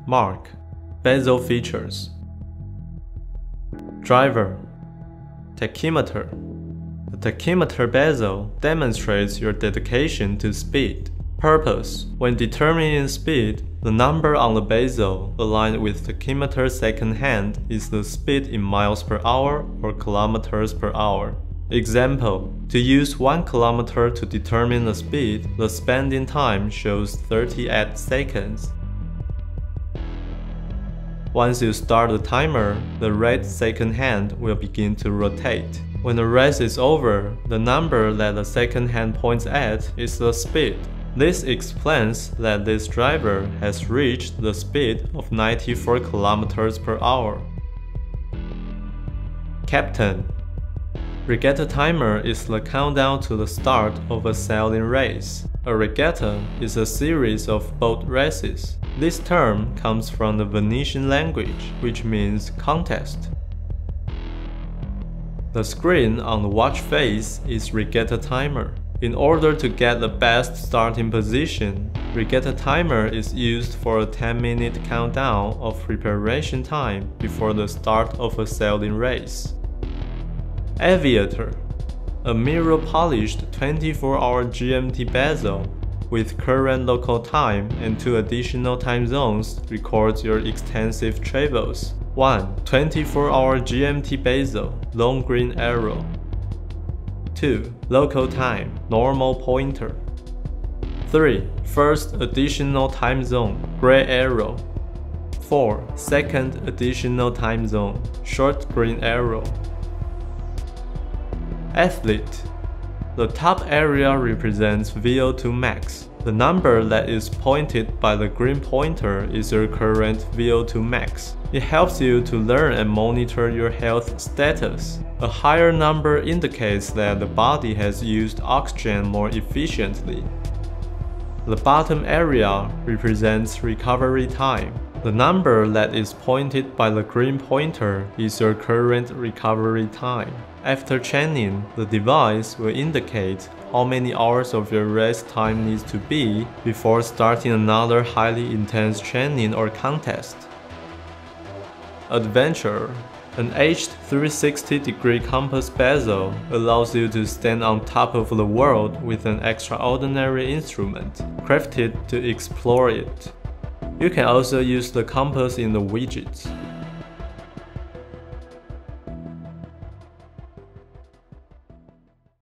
MARQ. Bezel features. Driver. Tachymeter. The tachymeter bezel demonstrates your dedication to speed. Purpose. When determining speed, the number on the bezel aligned with tachymeter second hand is the speed in miles per hour or kilometers per hour. Example. To use 1 kilometer to determine the speed, the spending time shows 38 seconds. Once you start the timer, the red second hand will begin to rotate. When the race is over, the number that the second hand points at is the speed. This explains that this driver has reached the speed of 94 km per hour. Captain. Regatta timer is the countdown to the start of a sailing race. A regatta is a series of boat races. This term comes from the Venetian language, which means contest. The screen on the watch face is regatta timer. In order to get the best starting position, regatta timer is used for a 10-minute countdown of preparation time before the start of a sailing race. Aviator. A mirror-polished 24-hour GMT bezel with current local time and 2 additional time zones records your extensive travels. 1. 24-hour GMT bezel, long green arrow. 2. Local time, normal pointer. 3. First additional time zone, gray arrow. 4. Second additional time zone, short green arrow. Athlete. The top area represents VO2 max. The number that is pointed by the green pointer is your current VO2 max. It helps you to learn and monitor your health status. A higher number indicates that the body has used oxygen more efficiently. The bottom area represents recovery time. The number that is pointed by the green pointer is your current recovery time. After training, the device will indicate how many hours of your rest time needs to be before starting another highly intense training or contest. Adventure. An etched 360-degree compass bezel allows you to stand on top of the world with an extraordinary instrument, crafted to explore it. You can also use the compass in the widgets.